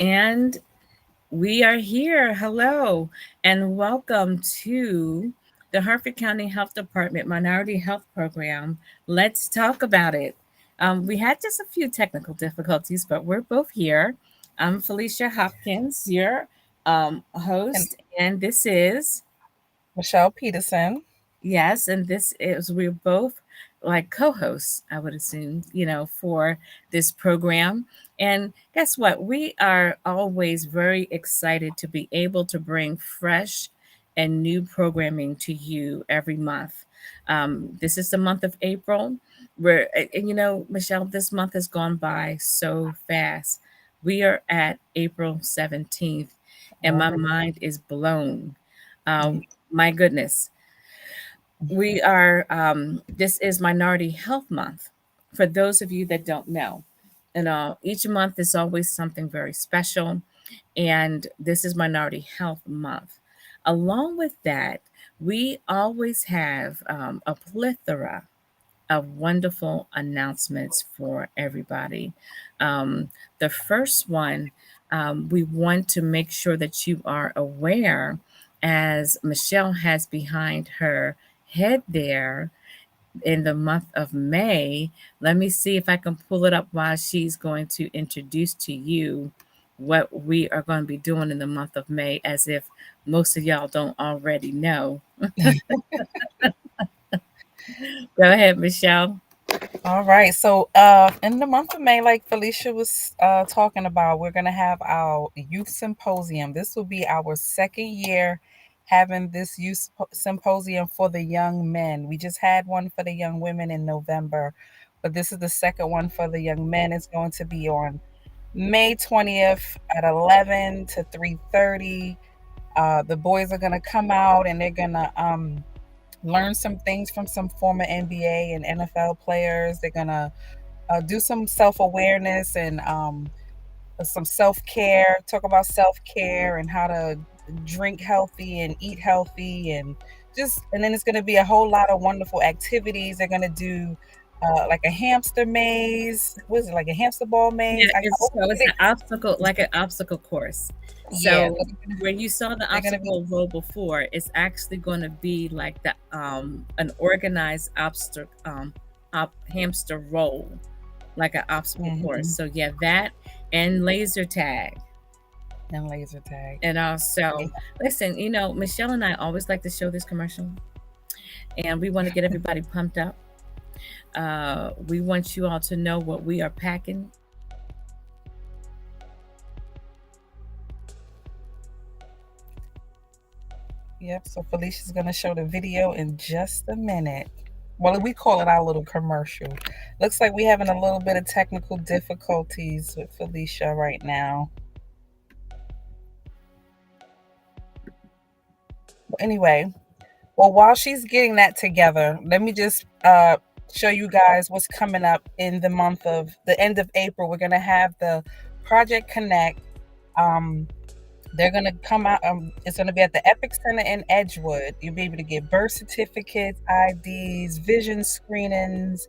And we are here. Hello, and welcome to the Harford County Health Department Minority Health Program. Let's talk about it. We had just a few technical difficulties, but we're both here. I'm Felicia Hopkins, your And host, and this is Michelle Peterson. Yes, and this is we're both like co-hosts, I would assume, for this program. And guess what? We are always very excited to be able to bring fresh and new programming to you every month. This is the month of April. Michelle, this month has gone by so fast. We are at April 17th, and my Already. mind is blown. Um, Ye- my goodness, this is Minority Health Month. For those of you that don't know, each month is always something very special, and this is Minority Health Month. Along with that, we always have a plethora of wonderful announcements for everybody. Um, the first one, we want to make sure that you are aware, as Michelle has behind her head there in the month of May. Let me see if I can pull it up while she's going to introduce to you what we are going to be doing in the month of May, as if most of y'all don't already know. Go ahead, Michelle. All right. So, in the month of May, like Felicia was talking about, we're gonna have our youth symposium. This will be our second year having this symposium for the young men. We just had one for the young women in November, but this is the second one for the young men. It's going to be on May 20th at 11 to 3:30. The boys are gonna come out and they're gonna learn some things from some former NBA and NFL players. They're gonna do some self awareness and some self care. Talk about self care and how to drink healthy and eat healthy and then it's gonna be a whole lot of wonderful activities. They're gonna do like a hamster maze. What is it, like a hamster ball maze? Yeah, it's an obstacle, like an obstacle course. Yeah, So where you saw the they're gonna be. obstacle roll before, it's actually going to be like the an organized hamster roll, like an obstacle course. Mhm. So yeah, that and laser tag. And laser tag. And Yeah. also, listen, Michelle and I always like to show this commercial, and we want to get everybody pumped up. We want you all to know what we are packing. Yep. So Felicia's gonna show the video in just a minute. Well, we call it our little commercial. Looks like we're having a little bit of technical difficulties with Felicia right now. But anyway, well, while she's getting that together, let me just show you guys what's coming up in the end of April. We're gonna have the Project Connect. Um, They're gonna come out. It's gonna be at the Epic Center in Edgewood. You'll be able to get birth certificates, IDs, vision screenings,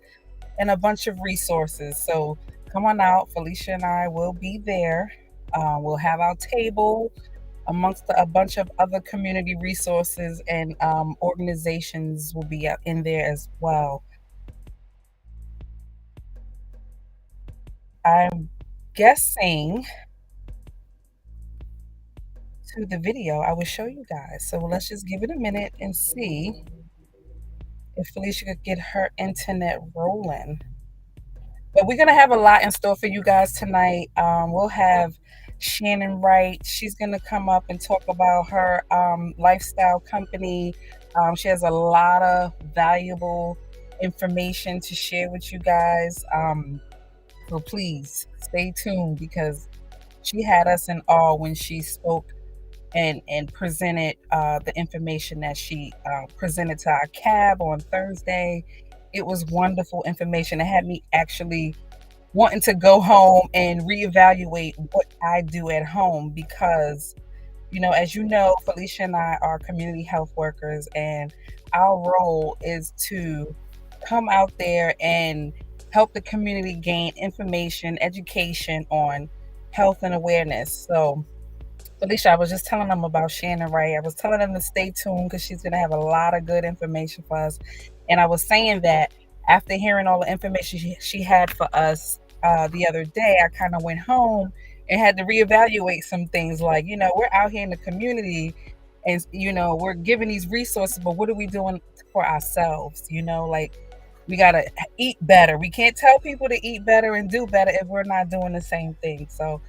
and a bunch of resources. So come on out. Felicia and I will be there. We'll have our table amongst a bunch of other community resources and organizations will be in there as well. I'm guessing to the video I will show you guys. So let's just give it a minute and see if Felicia could get her internet rolling. But we're gonna have a lot in store for you guys tonight. We'll have Shannon Wright. She's gonna come up and talk about her lifestyle company. She has a lot of valuable information to share with you guys. So please stay tuned because she had us in awe when she spoke and presented the information that she presented to our cab on Thursday. It was wonderful information. It had me actually wanting to go home and reevaluate what I do at home because, as you know, Felicia and I are community health workers, and our role is to come out there and help the community gain information, education on health and awareness. So, Felicia, I was just telling them about Shannon Wright. I was telling them to stay tuned because she's going to have a lot of good information for us. And I was saying that after hearing all the information she had for us the other day, I kind of went home and had to reevaluate some things. Like, we're out here in the community and, we're giving these resources, but what are we doing for ourselves? Like, we got to eat better. We can't tell people to eat better and do better if we're not doing the same thing. So,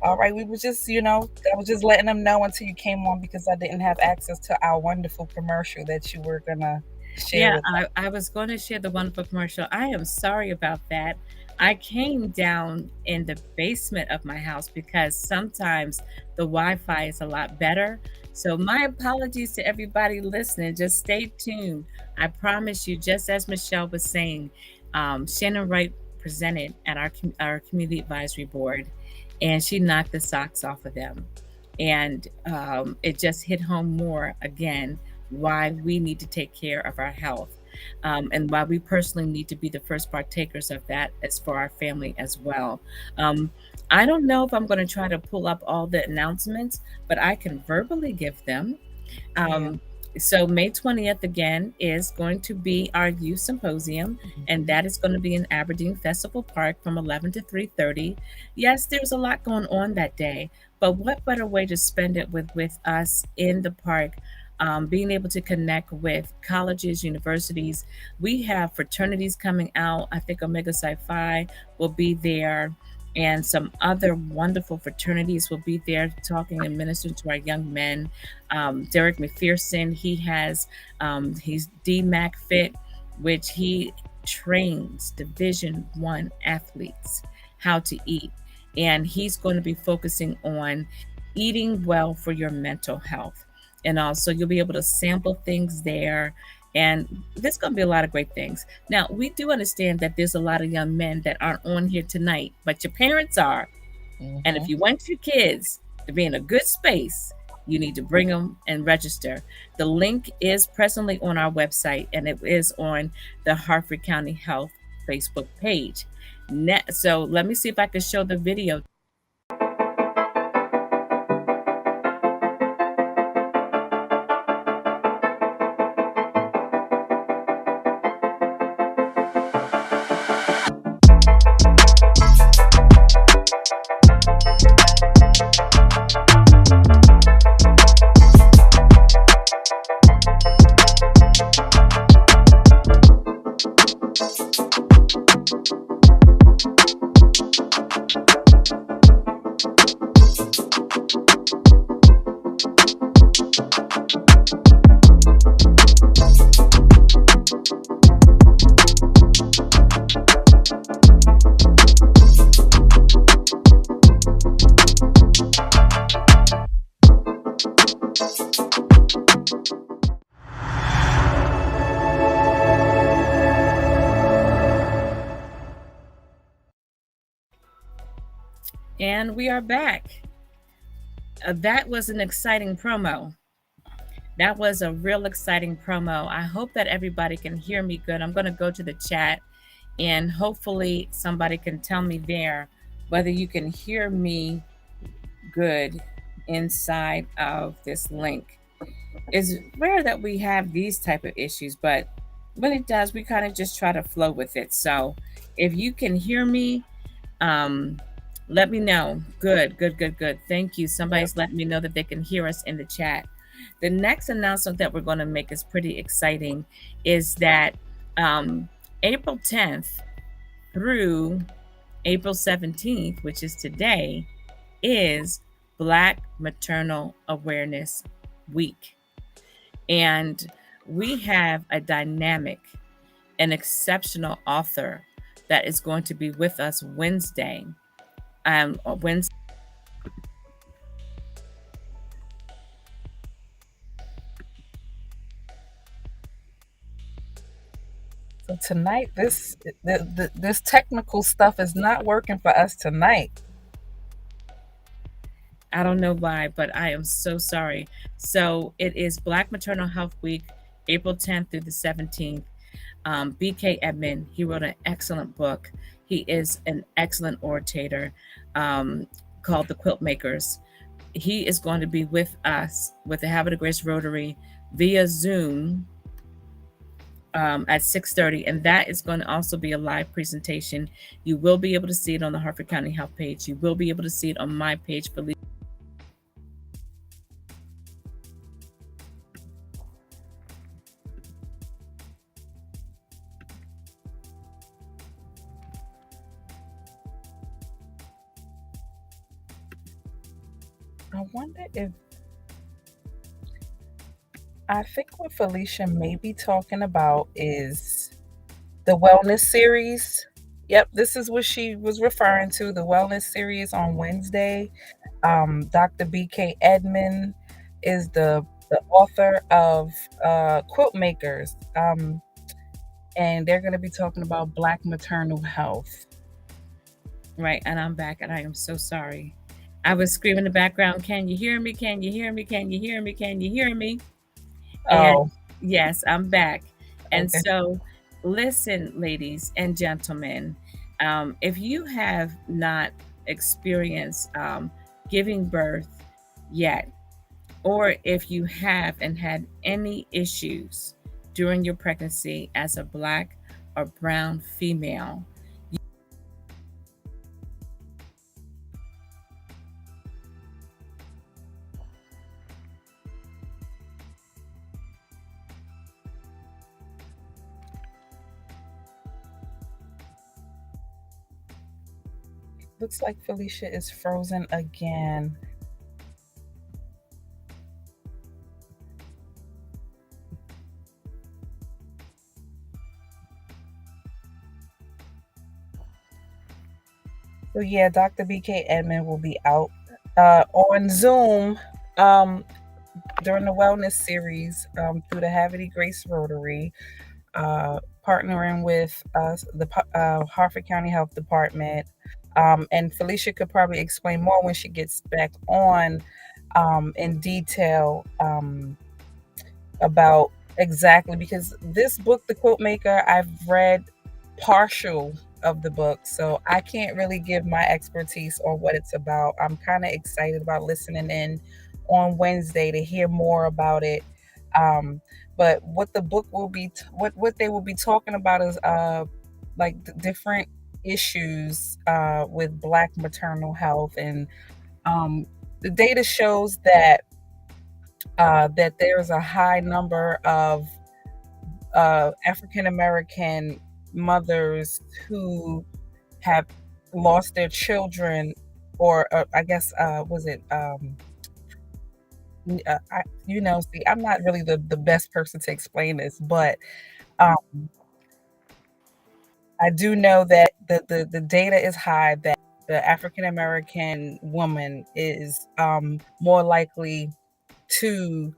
all right, we was just, I was just letting them know until you came on because I didn't have access to our wonderful commercial that you were gonna share Yeah, with I was going to share the wonderful commercial. I am sorry about that. I came down in the basement of my house because sometimes the Wi-Fi is a lot better. So my apologies to everybody listening. Just stay tuned. I promise you, just as Michelle was saying, Shannon Wright presented at our community advisory board, and she knocked the socks off of them. And it just hit home more again why we need to take care of our health, and why we personally need to be the first partakers of that as for our family as well. Um, I don't know if I'm going to try to pull up all the announcements, but I can verbally give them. you. Um, so May 20th again is going to be our youth symposium, and Yeah. that is going to be in Aberdeen Festival Park from 11 to 3:30. Yes, there's a lot going on that day, but what better way to spend it with us in the park, being able to connect with colleges, universities. We have fraternities coming out. I think Omega Psi Phi will be there, and some other wonderful fraternities will be there talking and ministering to our young men. Derek McPherson, he's DMAC Fit, which he trains Division 1 athletes how to eat, and he's going to be focusing on eating well for your mental health. And also, you'll be able to sample things there. And there's going to be a lot of great things. Now, we do understand that there's a lot of young men that aren't on here tonight, but your parents are. And if Hmm. you want your kids to be in a good space, you need to bring them and register. The link is presently on our website, and it is on the Harford County Health Facebook page. So let me see if I can show the video. And we are back. That was an exciting promo. That was a real exciting promo. I hope that everybody can hear me good. I'm going to go to the chat, and hopefully somebody can tell me there whether you can hear me good inside of this link. It's rare that we have these type of issues, but when it does, we kind of just try to flow with it. So if you can hear me, um, let me know. Good, good, good, good. Thank you. Yep. Somebody's letting me know that they can hear us in the chat. The next announcement that we're going to make is pretty exciting, is that April 10th through April 17th, which is today, is Black Maternal Awareness Week. And we have a dynamic and exceptional author that is going to be with us Wednesday. Wednesday. So tonight, this technical stuff is not working for us tonight. I don't know why, but I am so sorry. So it is Black Maternal Health Week, April 10th through the 17th. BK Edmond, he wrote an excellent book. He is an excellent orator, um, called the Quilt Makers. He is going to be with us with the Habit of Grace Rotary via Zoom at 6:30, and that is going to also be a live presentation. You will be able to see it on the Harford County Health page. You will be able to see it on my page for. I wonder if I think what Felicia may be talking about is the wellness series. Yep, this is what she was referring to, the wellness series on Wednesday. Dr. BK Edmond is the author of Quilt Makers, and they're going to be talking about Black maternal health. Right, and I'm back, and I am so sorry. I was screaming in the background, "Can you hear me? Can you hear me? Can you hear me? Can you hear me?" And Oh, yes, I'm back. And okay. so, listen, ladies and gentlemen, if you have not experienced giving birth yet, or if you have and had any issues during your pregnancy as a Black or brown female, Looks like Felicia is frozen again. So yeah, Dr. BK Edmond will be out on Zoom um, during the wellness series through the Havity Grace Rotary, partnering with the Harford County Health Department. And Felicia could probably explain more when she gets back on in detail about exactly, because this book, The Quilt Maker, I've read partial of the book, so I can't really give my expertise on what it's about. I'm kind of excited about listening in on Wednesday to hear more about it. Um, but what the book will be, what they will be talking about is like different issues with Black maternal health, and um, the data shows that that there's a high number of African American mothers who have lost their children, or I guess was it see, I'm not really the best person to explain this, but um, I do know that the data is high that the African American woman is more likely to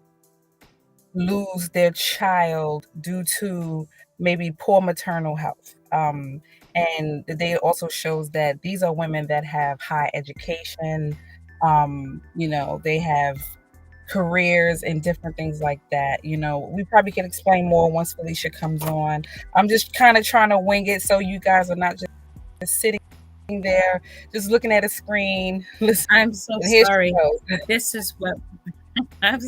lose their child due to maybe poor maternal health. And the data also shows that these are women that have high education. They have careers and different things like that. We probably can explain more once Felicia comes on. I'm just kind of trying to wing it so you guys are not just sitting there, just looking at a screen. Listen, I'm so here she sorry. goes. This is what I'm.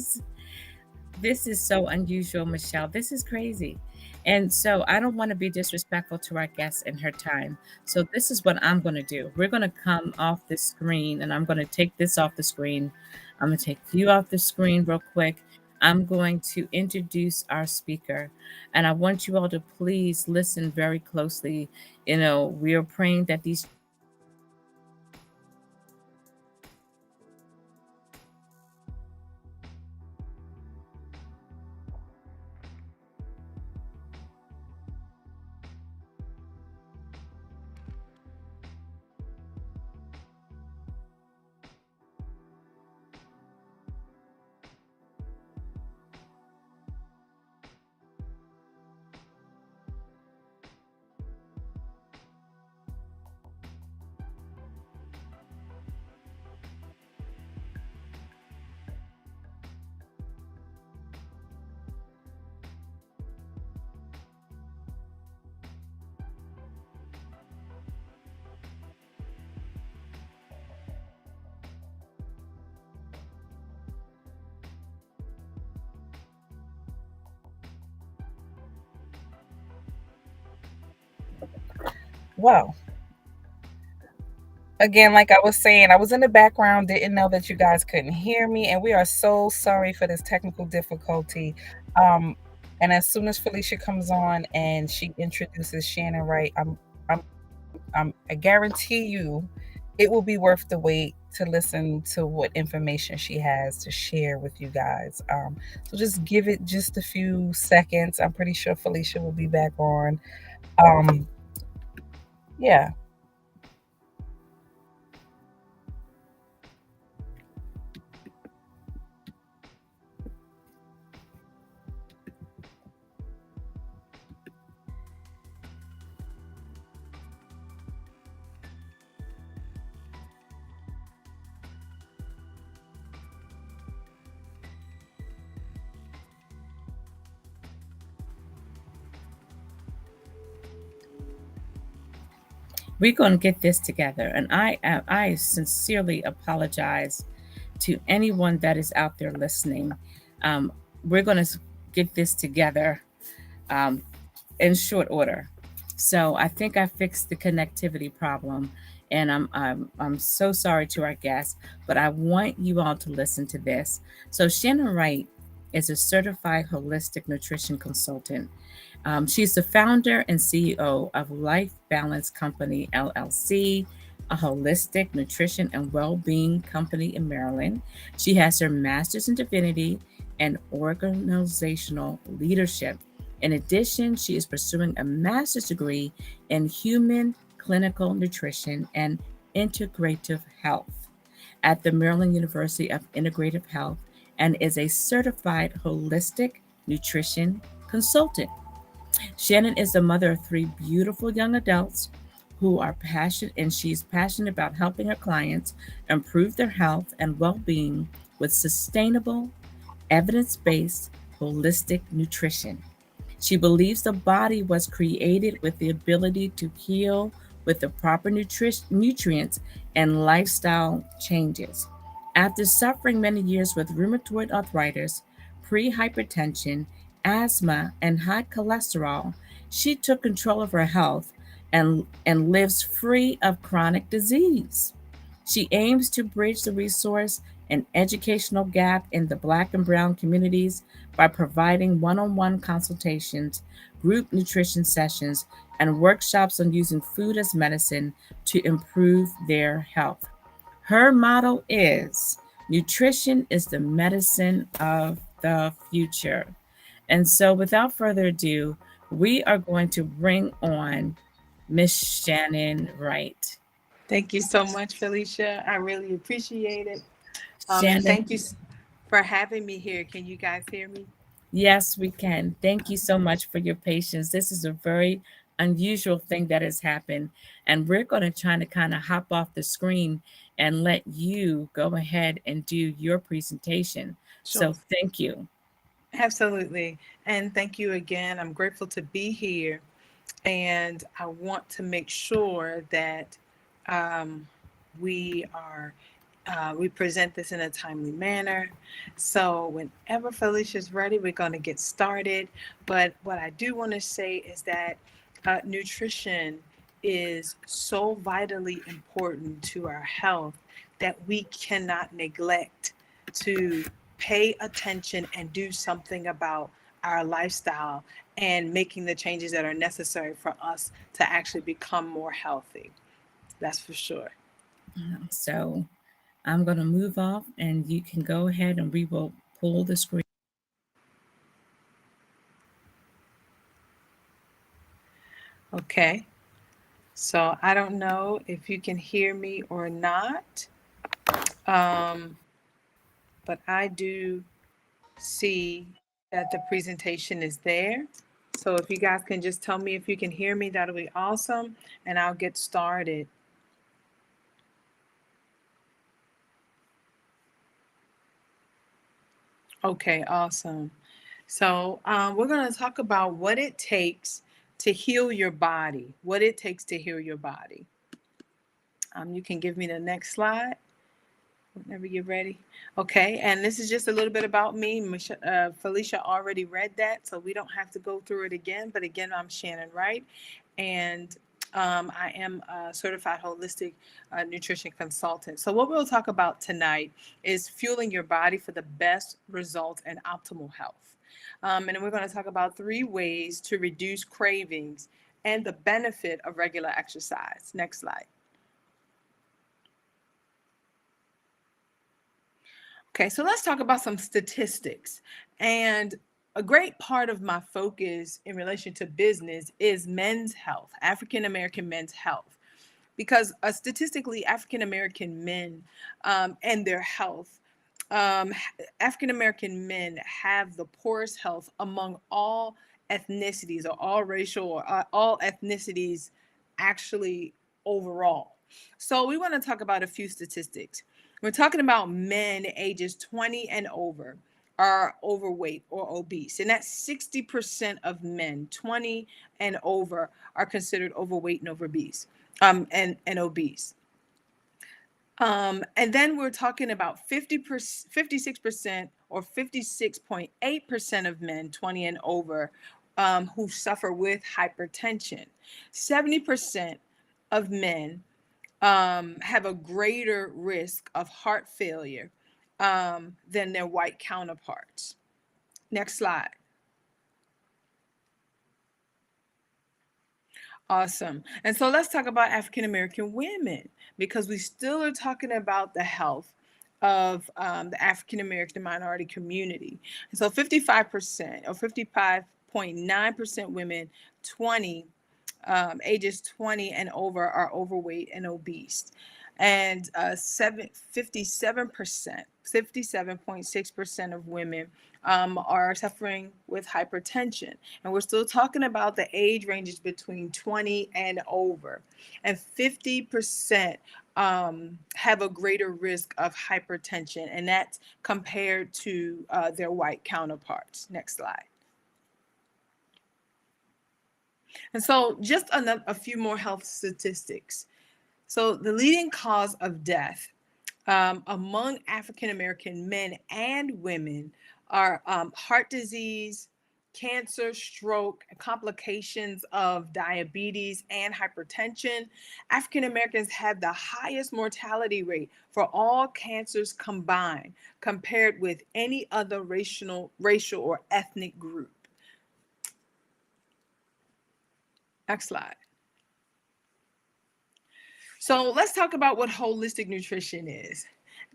This is so unusual, Michelle. This is crazy. And so I don't want to be disrespectful to our guest and her time. So this is what I'm going to do. We're going to come off the screen, and I'm going to take this off the screen. I'm going to take you off the screen real quick. I'm going to introduce our speaker, and I want you all to please listen very closely. We are praying that these. Well, again, like I was saying, I was in the background, didn't know that you guys couldn't hear me, and we are so sorry for this technical difficulty. Um, and as soon as Felicia comes on and she introduces Shannon Wright, I'm I guarantee you it will be worth the wait to listen to what information she has to share with you guys. So just give it just a few seconds. I'm pretty sure Felicia will be back on. Um, yeah. We're going to get this together. And I sincerely apologize to anyone that is out there listening. Um, we're going to get this together um, in short order. So I think I fixed the connectivity problem. And I'm so sorry to our guests, but I want you all to listen to this. So Shannon Wright is a certified holistic nutrition consultant. She's the founder and CEO of Life Balance Company, LLC, a holistic nutrition and well being company in Maryland. She has her master's in divinity and organizational leadership. In addition, she is pursuing a master's degree in human clinical nutrition and integrative health at the Maryland University of Integrative Health and is a certified holistic nutrition consultant. Shannon is the mother of three beautiful young adults who are passionate, and she's passionate about helping her clients improve their health and well being with sustainable, evidence based, holistic nutrition. She believes the body was created with the ability to heal with the proper nutrients and lifestyle changes. After suffering many years with rheumatoid arthritis, prehypertension, asthma, and high cholesterol, she took control of her health and lives free of chronic disease. She aims to bridge the resource and educational gap in the Black and Brown communities by providing one on one consultations, group nutrition sessions, and workshops on using food as medicine to improve their health. Her motto is nutrition is the medicine of the future. And so, without further ado, we are going to bring on Miss Shannon Wright. Thank you so much, Felicia. I really appreciate it. And Shannon, thank you for having me here. Can you guys hear me? yes, we can. Thank you so much for your patience. This is a very unusual thing that has happened, and we're going to try to kind of hop off the screen and let you go ahead and do your presentation. Sure. So, thank you. Absolutely. And thank you again. I'm grateful to be here. And I want to make sure that um, we are we present this in a timely manner. So whenever Felicia's ready, we're going to get started. But what I do want to say is that nutrition is so vitally important to our health that we cannot neglect to pay attention and do something about our lifestyle and making the changes that are necessary for us to actually become more healthy. That's for sure. So, I'm going to move off, and you can go ahead and we will pull the screen. Okay. So I don't know if you can hear me or not, um, but I do see that the presentation is there. So if you guys can just tell me if you can hear me, that'll be awesome. And I'll get started. Okay, awesome. So we're going to talk about what it takes to heal your body, what it takes to heal your body. You can give me the next slide whenever you're ready. Okay, and this is just a little bit about me. Felicia already read that, so we don't have to go through it again. But again, I'm Shannon Wright, and I am a certified holistic nutrition consultant. So, what we'll talk about tonight is fueling your body for the best results and optimal health. And we're going to talk about 3 ways to reduce cravings and the benefit of regular exercise. Next slide. Okay, so let's talk about some statistics. And a great part of my focus in relation to business is men's health, African American men's health, because statistically, African American men and their health, um, African American men have the poorest health among all ethnicities or all racial or all ethnicities actually overall. So we want to talk about a few statistics. We're talking about men ages 20 and over are overweight or obese. And that's 60% of men 20 and over are considered overweight and obese. And obese. And then we're talking about 50%, 56% or 56.8% of men 20 and over who suffer with hypertension. 70% of men have a greater risk of heart failure than their white counterparts. Next slide. Awesome. And so let's talk about African American women because we still are talking about the health of the African American minority community. And so 55% or 55.9% women 20 ages 20 and over are overweight and obese. And 57%, 57.6% of women are suffering with hypertension. And we're still talking about the age ranges between 20 and over. And 50% have a greater risk of hypertension, and that's compared to their white counterparts. Next slide. And so, just a few more health statistics. So, the leading cause of death among African American men and women are heart disease, cancer, stroke, complications of diabetes, and hypertension. African Americans have the highest mortality rate for all cancers combined compared with any other racial or ethnic group. Next slide. So let's talk about what holistic nutrition is,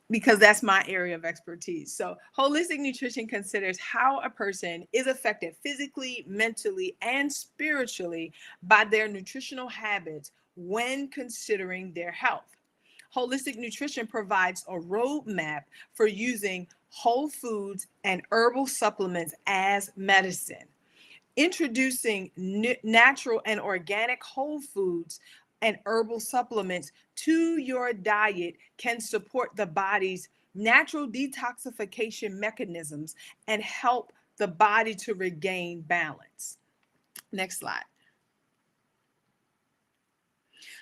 because that's my area of expertise. So, holistic nutrition considers how a person is affected physically, mentally, and spiritually by their nutritional habits when considering their health. Holistic nutrition provides a roadmap for using whole foods and herbal supplements as medicine. Introducing natural and organic whole foods and herbal supplements to your diet can support the body's natural detoxification mechanisms and help the body to regain balance. Next slide.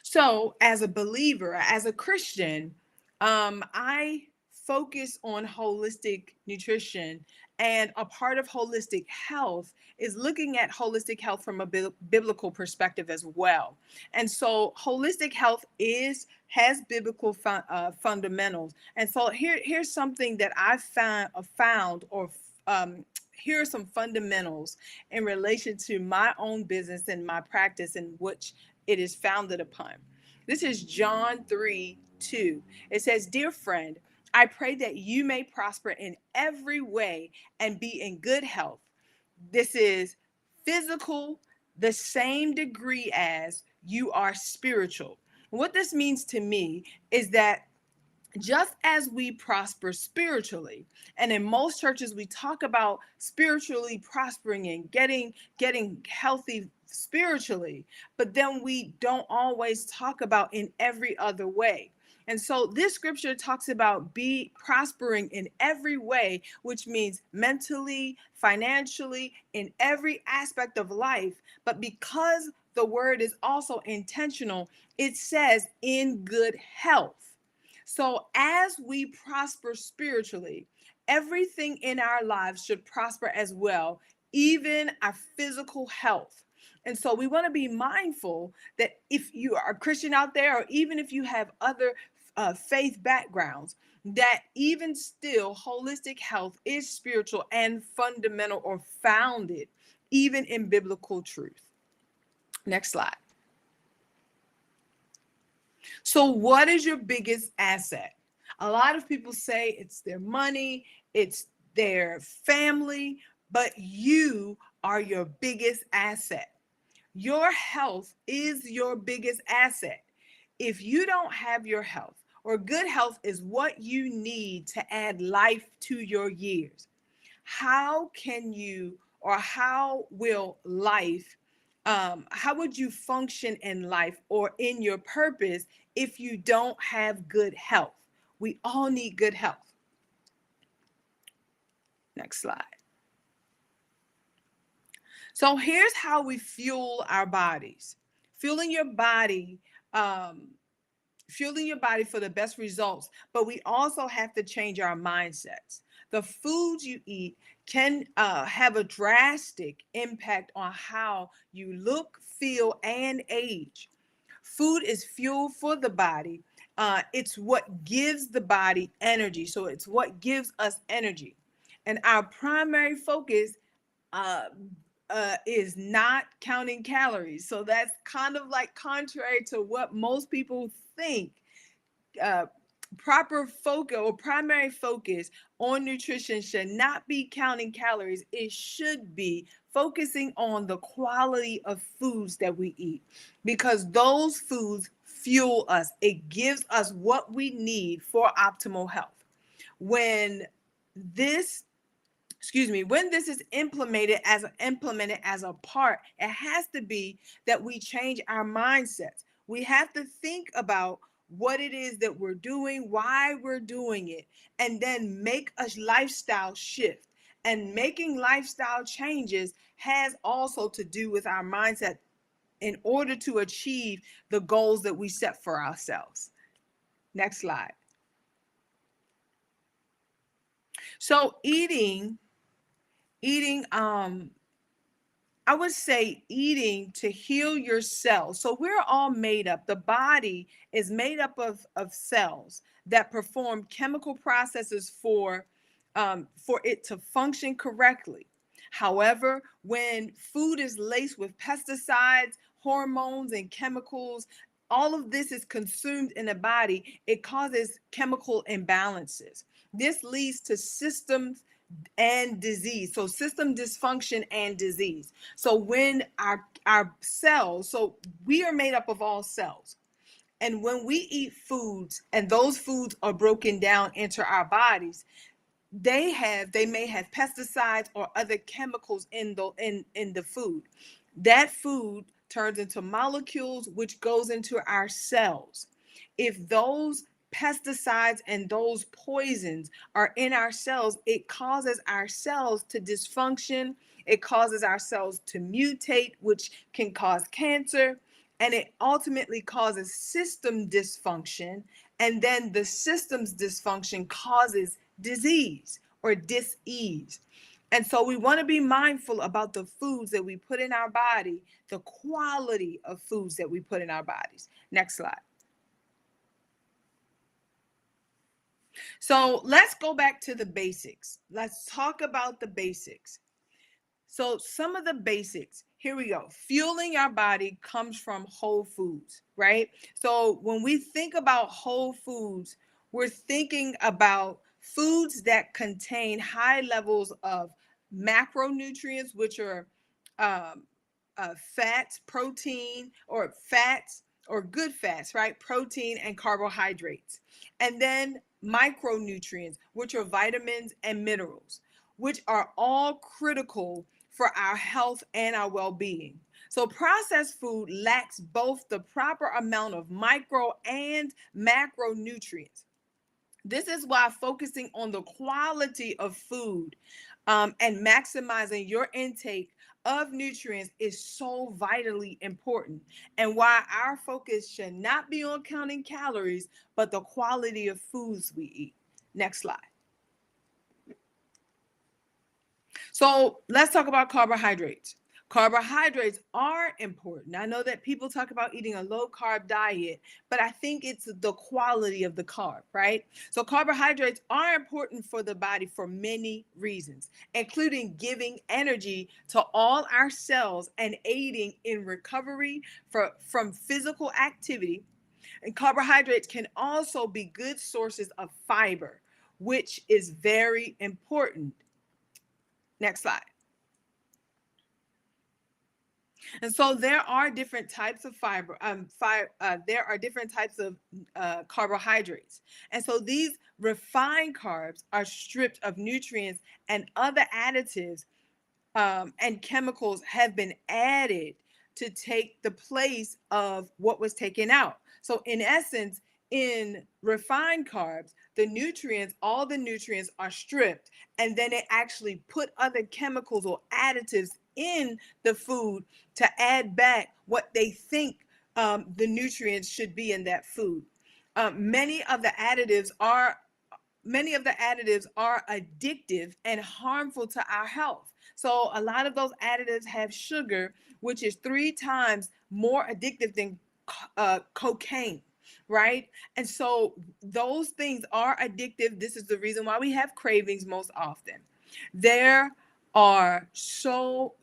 So, as a believer, as a Christian, I focus on holistic nutrition. And a part of holistic health is looking at holistic health from a biblical perspective as well. And so, holistic health has biblical fundamentals. And so, here's something that I found or here are some fundamentals in relation to my own business and my practice in which it is founded upon. This is John 3:2. It says, "Dear friend, I pray that you may prosper in every way and be in good health." This is physical, the same degree as you are spiritual. What this means to me is that just as we prosper spiritually, and in most churches we talk about spiritually prospering and getting healthy spiritually, but then we don't always talk about in every other way. And so this scripture talks about be prospering in every way, which means mentally, financially, in every aspect of life. But because the word is also intentional, it says in good health. So, as we prosper spiritually, everything in our lives should prosper as well, even our physical health. And so we want to be mindful that if you are a Christian out there, or even if you have other faith backgrounds, that even still holistic health is spiritual and fundamental or founded even in biblical truth. Next slide. So, what is your biggest asset? A lot of people say it's their money, it's their family, but you are your biggest asset. Your health is your biggest asset. If you don't have your health, or good health is what you need to add life to your years, how can you, or how will life, how would you function in life or in your purpose if you don't have good health? We all need good health. Next slide. So here's how we fuel our bodies. Fueling your body, um, fueling your body for the best results, but we also have to change our mindsets. The foods you eat can have a drastic impact on how you look, feel, and age. Food is fuel for the body. It's what gives the body energy. So it's what gives us energy. And our primary focus uh, is not counting calories. So that's kind of like contrary to what most people think. Uh, Proper focus or primary focus on nutrition should not be counting calories. It should be focusing on the quality of foods that we eat, because those foods fuel us. It gives us what we need for optimal health. When this when this is implemented as a part, it has to be that we change our mindsets. We have to think about what it is that we're doing, why we're doing it, and then make a lifestyle shift. And making lifestyle changes has also to do with our mindset in order to achieve the goals that we set for ourselves. Next slide. So eating I would say eating to heal your cells. So we're all made up. The body is made up of cells that perform chemical processes for it to function correctly. However, when food is laced with pesticides, hormones, and chemicals, all of this is consumed in the body. It causes chemical imbalances. This leads to systems and disease. So system dysfunction and disease. So when our cells, so we are made up of all cells. And when we eat foods and those foods are broken down into our bodies, they may have pesticides or other chemicals in the food. That food turns into molecules which goes into our cells. If those pesticides and those poisons are in our cells, it causes our cells to dysfunction. It causes our cells to mutate, which can cause cancer, and it ultimately causes system dysfunction. And then the system's dysfunction causes disease or dis-ease. And so we want to be mindful about the foods that we put in our body, the quality of foods that we put in our bodies. Next slide. So let's go back to the basics. Let's talk about the basics. So some of the basics, here we go. Fueling our body comes from whole foods, right? So when we think about whole foods, we're thinking about foods that contain high levels of macronutrients, which are um, fats, protein, or fats, or good fats, right? Protein and carbohydrates. And then micronutrients, which are vitamins and minerals, which are all critical for our health and our well-being. So processed food lacks both the proper amount of micro and macronutrients. This is why focusing on the quality of food and maximizing your intake of nutrients is so vitally important, and why our focus should not be on counting calories, but the quality of foods we eat. Next slide. So let's talk about carbohydrates. Carbohydrates are important. I know that people talk about eating a low carb diet, but I think it's the quality of the carb, right? So, carbohydrates are important for the body for many reasons, including giving energy to all our cells and aiding in recovery from physical activity. And carbohydrates can also be good sources of fiber, which is very important. Next slide. And so there are different types of there are different types of carbohydrates. And so these refined carbs are stripped of nutrients and other additives, and chemicals have been added to take the place of what was taken out. So, in essence, in refined carbs, all the nutrients are stripped, and then it actually put other chemicals or additives in the food to add back what they think the nutrients should be in that food. Many of the additives are addictive and harmful to our health. So a lot of those additives have sugar, which is 3 times more addictive than cocaine, right? And so those things are addictive. This is the reason why we have cravings most often. There are so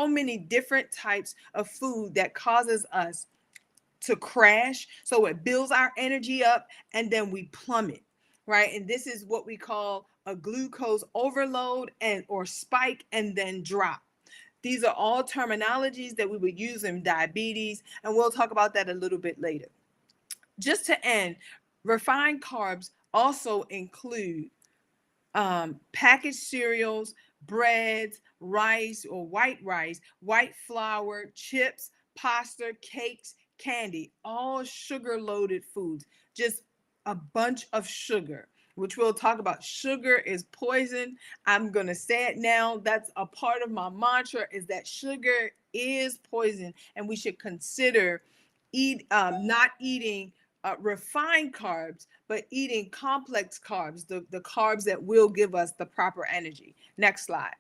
many different types of food that causes us to crash. So it builds our energy up and then we plummet, right? And this is what we call a glucose overload and or spike and then drop. These are all terminologies that we would use in diabetes, and we'll talk about that a little bit later. Just to end, refined carbs also include packaged cereals, breads, rice or white rice, white flour, chips, pasta, cakes, candy, all sugar loaded foods, just a bunch of sugar, which we'll talk about. Sugar is poison. I'm going to say it now. That's a part of my mantra, is that sugar is poison, and we should consider not eating refined carbs, but eating complex carbs, the carbs that will give us the proper energy. Next slide.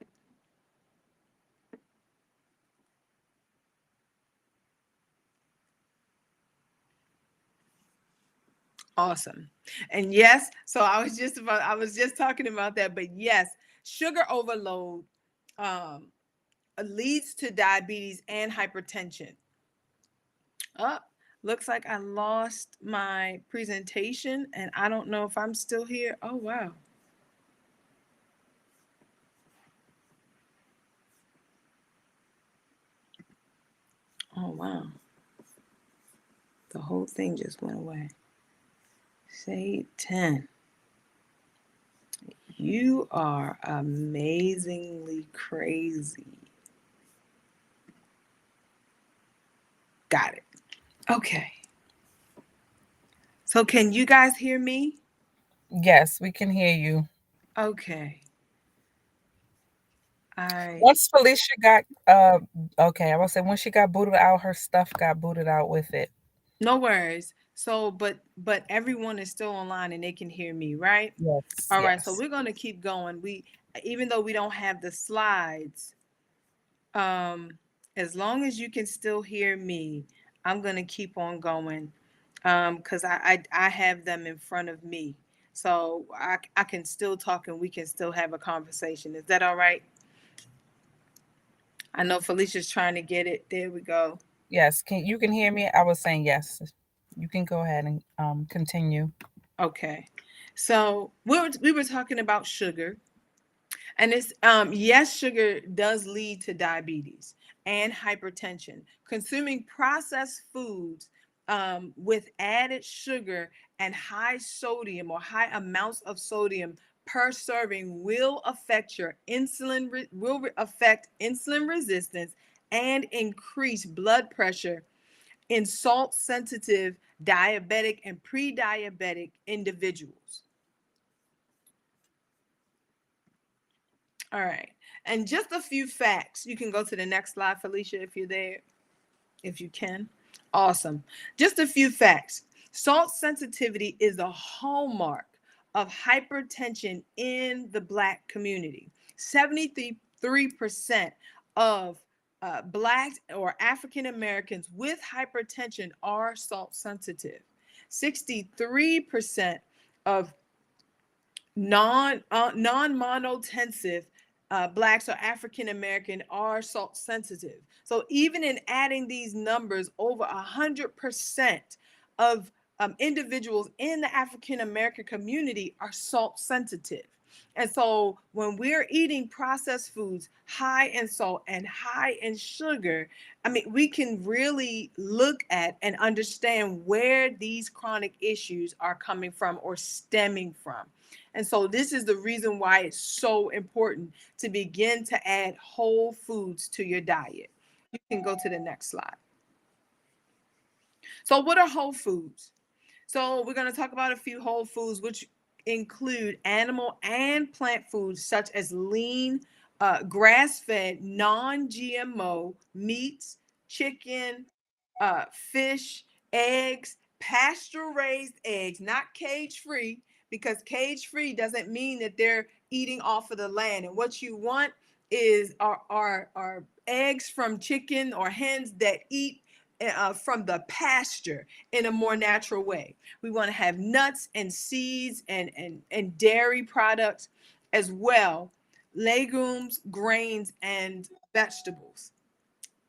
Awesome. And yes, so I was just talking about that, but yes, sugar overload leads to diabetes and hypertension. Oh, looks like I lost my presentation and I don't know if I'm still here. Oh, wow. Oh, wow. The whole thing just went away. Satan, you are amazingly crazy. Got it. Okay. So can you guys hear me? Yes, we can hear you. Okay. Once Felicia got, okay, I will say once she got booted out, her stuff got booted out with it. No worries. So, but everyone is still online and they can hear me, right? Yes, All right. So yes. we're gonna keep going. Even though we don't have the slides, um, as long as you can still hear me, I'm gonna keep on going, because I have them in front of me, so I can still talk and we can still have a conversation. Is that all right? I know Felicia's trying to get it. There we go. Yes, you can hear me? I was saying yes. You can go ahead and continue. Okay. So we were talking about sugar, and it's yes, sugar does lead to diabetes and hypertension. Consuming processed foods with added sugar and high sodium or high amounts of sodium per serving will affect affect insulin resistance and increase blood pressure in salt sensitive diabetic and pre-diabetic individuals. All right. And just a few facts. You can go to the next slide, Felicia, if you're there, if you can. Awesome. Just a few facts. Salt sensitivity is a hallmark of hypertension in the Black community. 73% of Black or African Americans with hypertension are salt sensitive. 63% of non-monotensive blacks or African American are salt sensitive. So even in adding these numbers, over 100% of individuals in the African American community are salt sensitive. And so when we're eating processed foods high in salt and high in sugar, I mean, we can really look at and understand where these chronic issues are coming from or stemming from. And so this is the reason why it's so important to begin to add whole foods to your diet. You can go to the next slide. So what are whole foods? So we're going to talk about a few whole foods, which include animal and plant foods such as lean, grass-fed, non-GMO meats, chicken, fish, eggs, pasture-raised eggs, not cage-free, because cage-free doesn't mean that they're eating off of the land. And what you want is our eggs from chicken or hens that eat from the pasture in a more natural way. We want to have nuts and seeds and dairy products as well, legumes, grains, and vegetables.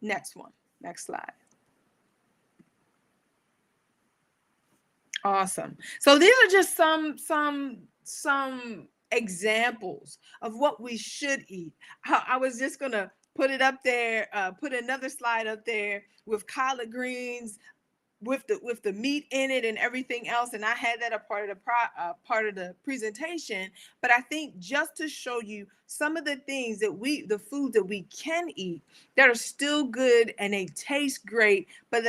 Next one, next slide. Awesome. So these are just some examples of what we should eat. I was just gonna put it up there, put another slide up there with collard greens, with the meat in it and everything else, and I had that a part of the presentation. But I think just to show you some of the things that the food that we can eat that are still good and they taste great, but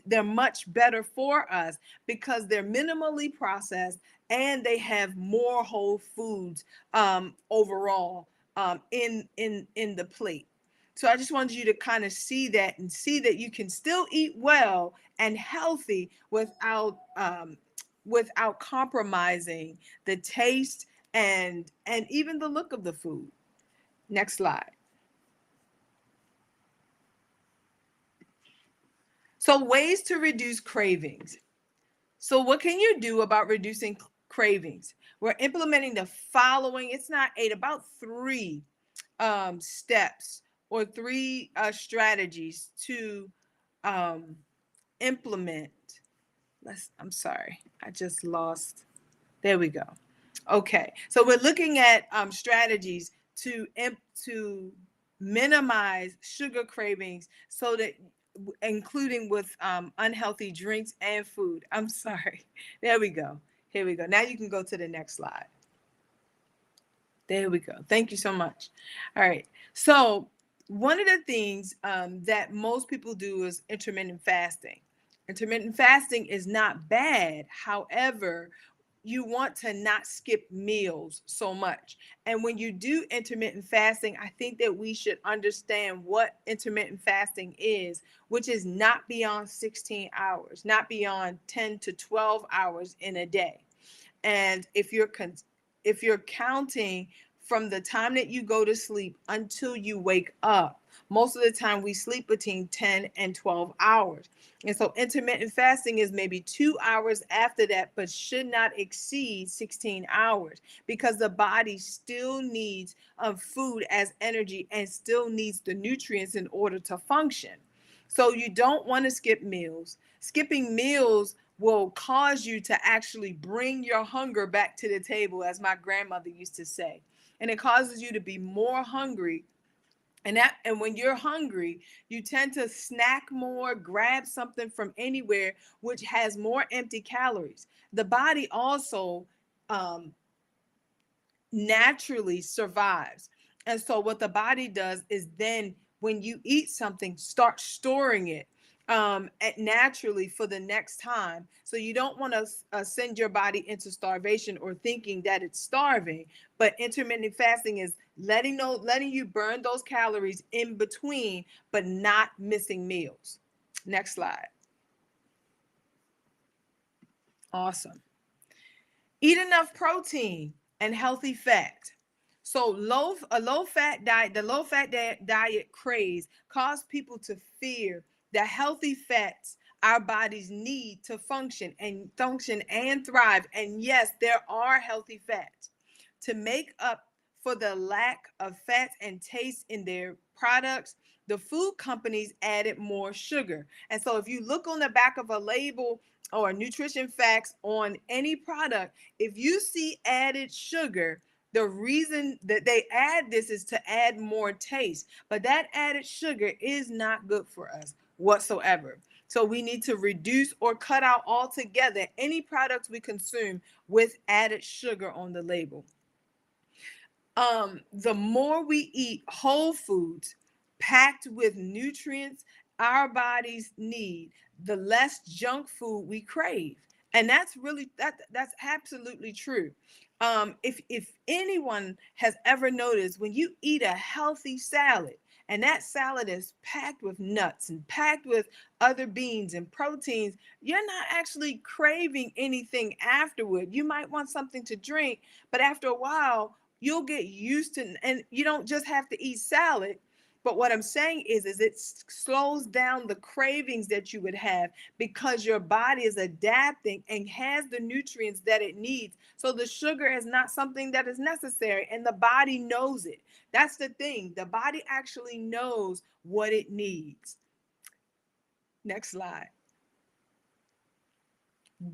they're much better for us because they're minimally processed and they have more whole foods overall in the plate. So I just wanted you to kind of see that and see that you can still eat well and healthy without compromising the taste and even the look of the food. Next slide. So ways to reduce cravings. So what can you do about reducing cravings? We're implementing the following. It's not 8, about 3 steps or 3 strategies to implement. I'm sorry, I just lost. There we go. Okay, so we're looking at strategies to minimize sugar cravings, so that including with unhealthy drinks and food. I'm sorry. There we go. Here we go. Now you can go to the next slide. There we go. Thank you so much. All right. So one of the things that most people do is intermittent fasting. Intermittent fasting is not bad. However, you want to not skip meals so much. And when you do intermittent fasting, I think that we should understand what intermittent fasting is, which is not beyond 16 hours, not beyond 10 to 12 hours in a day. And if you're counting from the time that you go to sleep until you wake up, most of the time we sleep between 10 and 12 hours. And so intermittent fasting is maybe 2 hours after that, but should not exceed 16 hours because the body still needs food as energy and still needs the nutrients in order to function. So you don't want to skip meals. Skipping meals will cause you to actually bring your hunger back to the table, as my grandmother used to say. And it causes you to be more hungry. And when you're hungry, you tend to snack more, grab something from anywhere, which has more empty calories. The body also naturally survives. And so what the body does is then when you eat something, start storing it naturally for the next time. So you don't want to send your body into starvation or thinking that it's starving. But intermittent fasting is letting you burn those calories in between, but not missing meals. Next slide. Awesome. Eat enough protein and healthy fat. So a low fat diet, the low fat diet craze caused people to fear the healthy fats our bodies need to function and thrive. And yes, there are healthy fats to make up for the lack of fats and taste in their products. The food companies added more sugar. And so if you look on the back of a label or nutrition facts on any product, if you see added sugar, the reason that they add this is to add more taste. But that added sugar is not good for us whatsoever. So we need to reduce or cut out altogether any products we consume with added sugar on the label. The more we eat whole foods packed with nutrients our bodies need, the less junk food we crave. And that's absolutely true. If anyone has ever noticed, when you eat a healthy salad and that salad is packed with nuts and packed with other beans and proteins, you're not actually craving anything afterward. You might want something to drink, but after a while you'll get used to, and you don't just have to eat salad. But what I'm saying is it slows down the cravings that you would have because your body is adapting and has the nutrients that it needs. So the sugar is not something that is necessary, and the body knows it. That's the thing. The body actually knows what it needs. Next slide.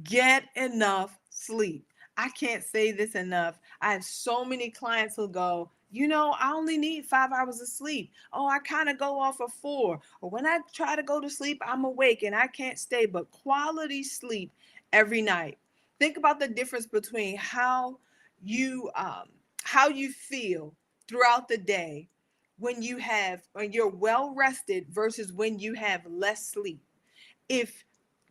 Get enough sleep. I can't say this enough. I have so many clients who go, I only need 5 hours of sleep. Oh, I kind of go off of 4. Or when I try to go to sleep, I'm awake and I can't stay. But quality sleep every night. Think about the difference between how you feel throughout the day when you're well rested versus when you have less sleep. If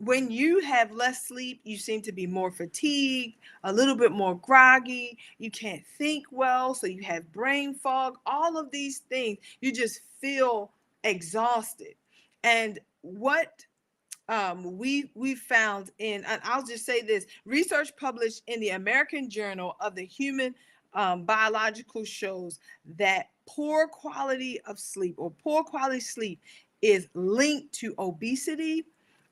When you have less sleep, you seem to be more fatigued, a little bit more groggy, you can't think well, so you have brain fog, all of these things, you just feel exhausted. And what we found and I'll just say this, research published in the American Journal of the Human Biological shows that poor quality sleep is linked to obesity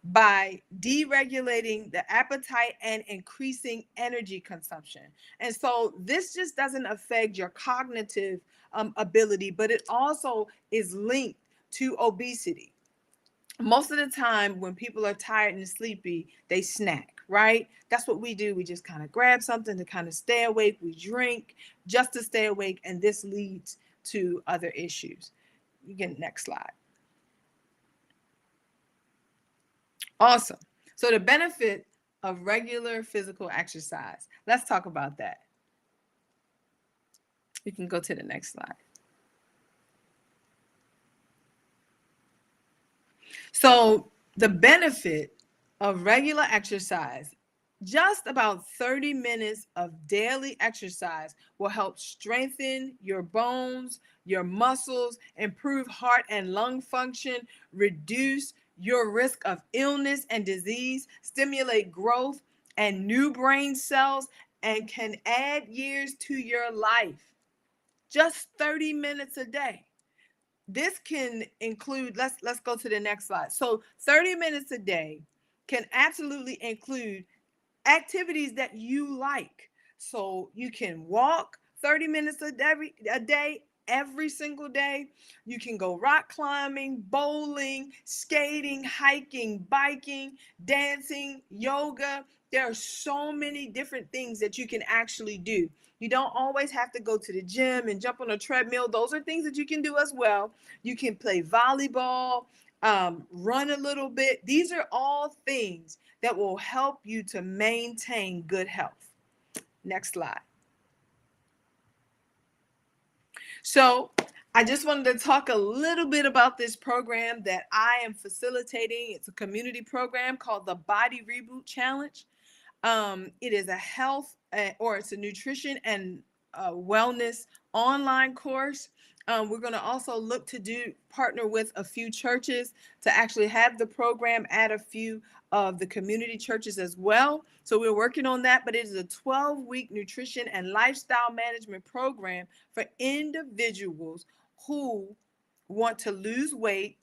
by deregulating the appetite and increasing energy consumption. And so this just doesn't affect your cognitive ability, but it also is linked to obesity. Most of the time when people are tired and sleepy, they snack, right? That's what we do. We just kind of grab something to kind of stay awake. We drink just to stay awake, and this leads to other issues. You get next slide. Awesome. So the benefit of regular physical exercise. Let's talk about that. You can go to the next slide. So the benefit of regular exercise, just about 30 minutes of daily exercise will help strengthen your bones, your muscles, improve heart and lung function, reduce your risk of illness and disease, stimulate growth and new brain cells, and can add years to your life. Just 30 minutes a day. This can include, let's go to the next slide. So 30 minutes a day can absolutely include activities that you like. So you can walk 30 minutes a day, every single day. You can go rock climbing, bowling, skating, hiking, biking, dancing, yoga. There are so many different things that you can actually do. You don't always have to go to the gym and jump on a treadmill. Those are things that you can do as well. You can play volleyball, run a little bit. These are all things that will help you to maintain good health. Next slide. So I just wanted to talk a little bit about this program that I am facilitating. It's a community program called the Body Reboot Challenge. It is a health or it's a nutrition and wellness online course. We're going to also look to do partner with a few churches to actually have the program at a few of the community churches as well. So we're working on that, but it is a 12-week nutrition and lifestyle management program for individuals who want to lose weight,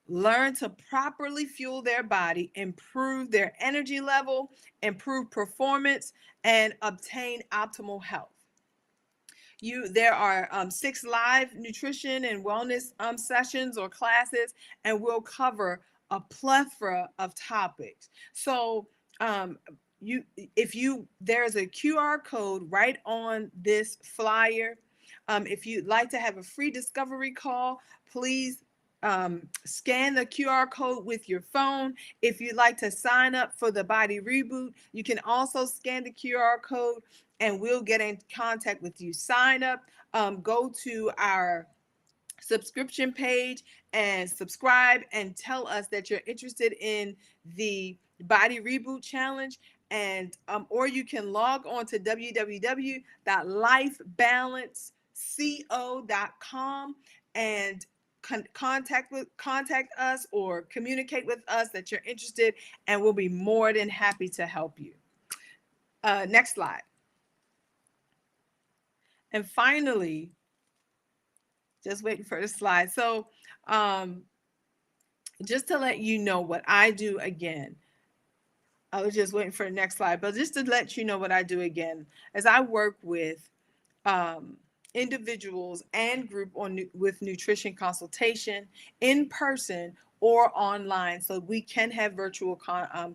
learn to properly fuel their body, improve their energy level, improve performance, and obtain optimal health. There are 6 live nutrition and wellness sessions or classes, and we'll cover a plethora of topics. So um, you if you there's a QR code right on this flyer. If you'd like to have a free discovery call, please scan the QR code with your phone. If you'd like to sign up for the body reboot, you can also scan the QR code and we'll get in contact with you. Sign up, go to our subscription page and subscribe and tell us that you're interested in the body reboot challenge. And or you can log on to www.lifebalanceco.com and contact us or communicate with us that you're interested, and we'll be more than happy to help you. Next slide. And finally, just waiting for the slide. So just to let you know what I do again, I was just waiting for the next slide, but just to let you know what I do again, as I work with individuals and group with nutrition consultation in person or online, so we can have virtual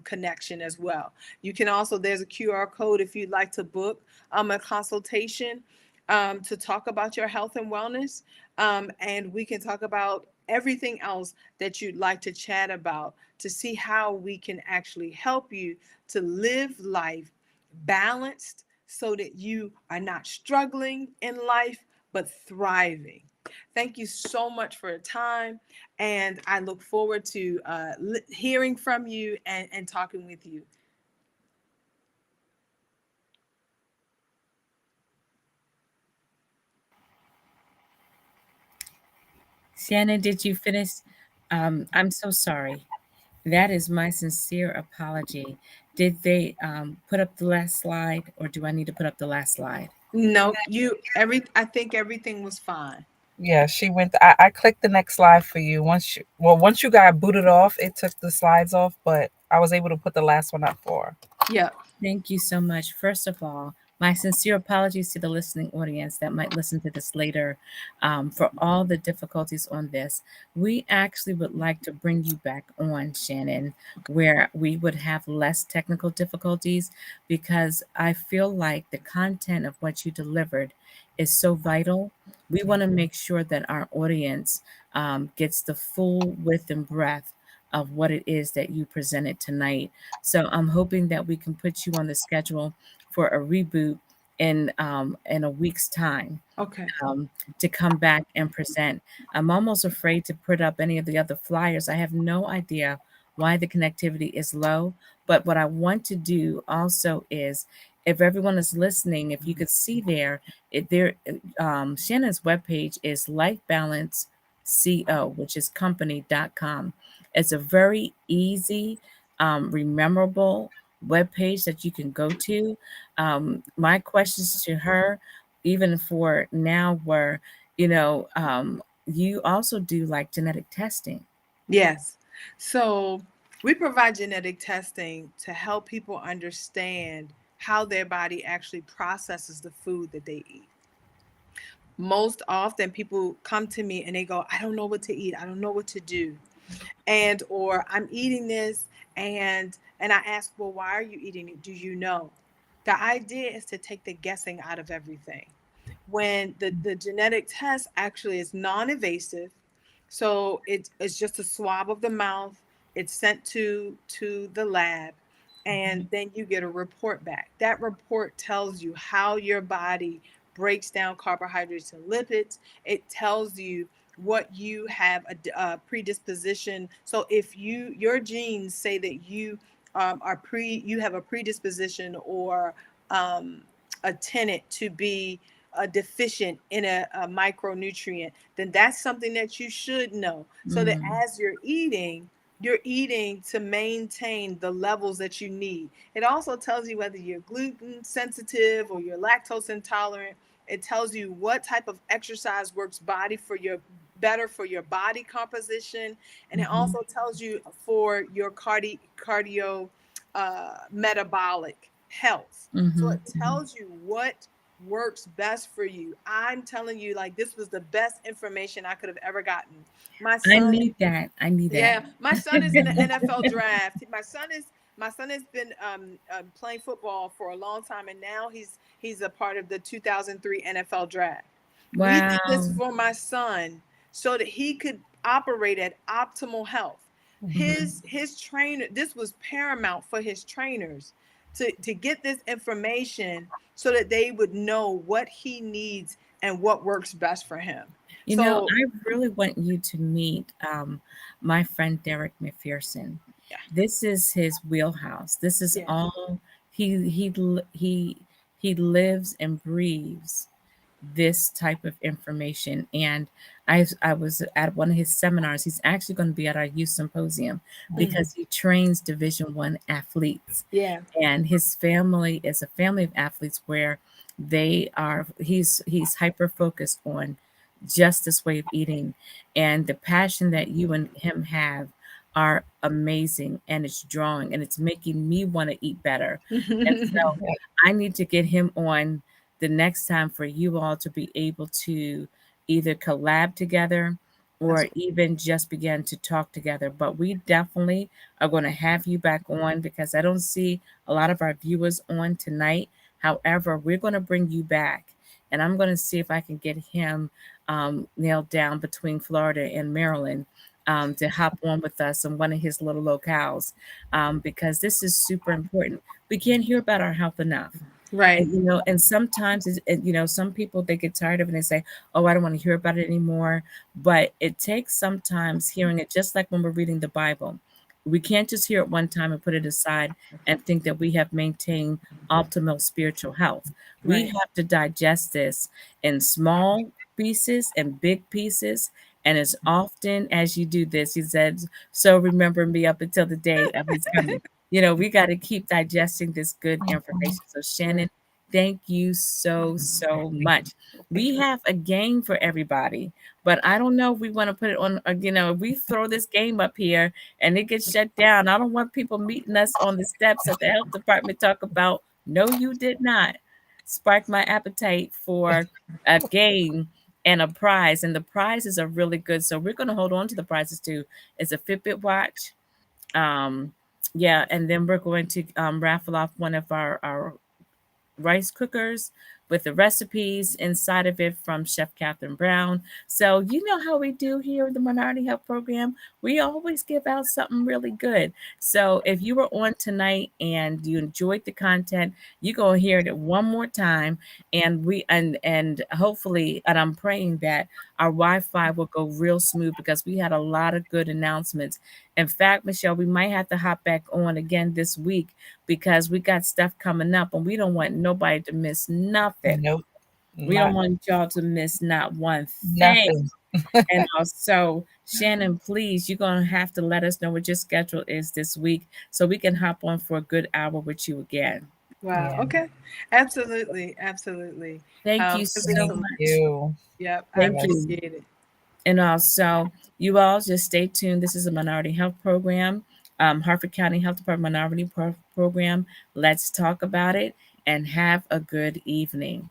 connection as well. You can also, there's a QR code if you'd like to book a consultation to talk about your health and wellness, and we can talk about everything else that you'd like to chat about to see how we can actually help you to live life balanced so that you are not struggling in life, but thriving. Thank you so much for your time. And I look forward to hearing from you and talking with you. Shannon, did you finish? I'm so sorry. That is my sincere apology. Did they put up the last slide, or do I need to put up the last slide? No, I think everything was fine. Yeah, she went. I clicked the next slide for you. Once you got booted off, it took the slides off, but I was able to put the last one up for her. Yeah. Thank you so much. First of all, my sincere apologies to the listening audience that might listen to this later for all the difficulties on this. We actually would like to bring you back on, Shannon, where we would have less technical difficulties because I feel like the content of what you delivered is so vital. We want to make sure that our audience gets the full width and breadth of what it is that you presented tonight. So I'm hoping that we can put you on the schedule for a reboot in a week's time Okay. to come back and present. I'm almost afraid to put up any of the other flyers. I have no idea why the connectivity is low, but what I want to do also is if everyone is listening, if you could see there, Shannon's webpage is Life Balance Co, which is company.com. It's a very easy, rememberable webpage that you can go to. My questions to her, even for now, were, you also do like genetic testing. Yes. So we provide genetic testing to help people understand how their body actually processes the food that they eat. Most often people come to me and they go, I don't know what to eat. I don't know what to do. And or I'm eating this and I ask, well, why are you eating it? Do you know? The idea is to take the guessing out of everything. When the genetic test actually is non-invasive, so it's just a swab of the mouth. It's sent to the lab, and then you get a report back. That report tells you how your body breaks down carbohydrates and lipids. It tells you what you have a predisposition. So if your genes say that you have a predisposition or a tenet to be deficient in a micronutrient, then that's something that you should know. So that Mm. as you're eating to maintain the levels that you need. It also tells you whether you're gluten sensitive or you're lactose intolerant. It tells you what type of exercise works body for your better for your body composition, and it Mhm. also tells you for your cardio metabolic health. So Mhm. it Mhm. tells you what works best for you. I'm telling you, like, this was the best information I could have ever gotten. My I son, need that. I need that. yeah, my son is in the NFL draft. My son has been playing football for a long time, and now he's a part of the 2003 NFL draft. We did this Wow. for my son so that he could operate at optimal health. Mhm. His trainer, this was paramount for his trainers to get this information so that they would know what he needs and what works best for him. So I really want you to meet my friend Derek McPherson. yeah, This is his wheelhouse. This is yeah. all he lives and breathes this type of information. And I was at one of his seminars. He's actually going to be at our youth symposium Mhm. because he trains Division 1 athletes, Yeah. and his family is a family of athletes where he's hyper focused on just this way of eating, and the passion that you and him have are amazing, and it's drawing and it's making me want to eat better. And so Yeah. I need to get him on the next time for you all to be able to either collab together That's or even just begin to talk together. But we definitely are going to have you back on because I don't see a lot of our viewers on tonight. However, we're going to bring you back, and I'm going to see if I can get him nailed down between Florida and Maryland to hop on with us in one of his little locales because this is super important. We can't hear about our health enough. right. And sometimes some people, they get tired of it and they say, "Oh, I don't want to hear about it anymore." But it takes sometimes hearing it, just like when we're reading the Bible. We can't just hear it one time and put it aside and think that we have maintained optimal spiritual health. We Right. have to digest this in small pieces and big pieces. And as often as you do this, he said, "So remember me up until the day of his coming." We got to keep digesting this good Mhm. information. So, Right. Shannon, thank you so, so Thank much. Thank We you. have a game for everybody, but I don't know if we want to put it on, if we throw this game up here and it gets shut down, I don't want people meeting us on the steps at the health department talk about, no, you did not spark my appetite for a game and a prize. And the prizes are really good. So we're going to hold on to the prizes too. It's a Fitbit watch, yeah, and then we're going to raffle off one of our rice cookers with the recipes inside of it from Chef Catherine Brown. So you know how we do here in the Minority Health Program. We always give out something really good. So if you were on tonight and you enjoyed the content, you go hear it one more time, and hopefully, and I'm praying that our Wi-Fi will go real smooth because we had a lot of good announcements. In fact, Michelle, we might have to hop back on again this week because we got stuff coming up and we don't want nobody to miss nothing. Nope. We don't Not want y'all to miss not one thing. nothing. And also, Shannon, please, you're going to have to let us know what your schedule is this week so we can hop on for a good hour with you again. Wow. Yeah. Okay. Absolutely. Absolutely. Thank you It was so Thank so much. you. Yep. I Thank Yes. you. appreciate it. And also, you all just stay tuned. This is a Minority Health Program, Harford County Health Department Minority Program. Let's talk about it and have a good evening.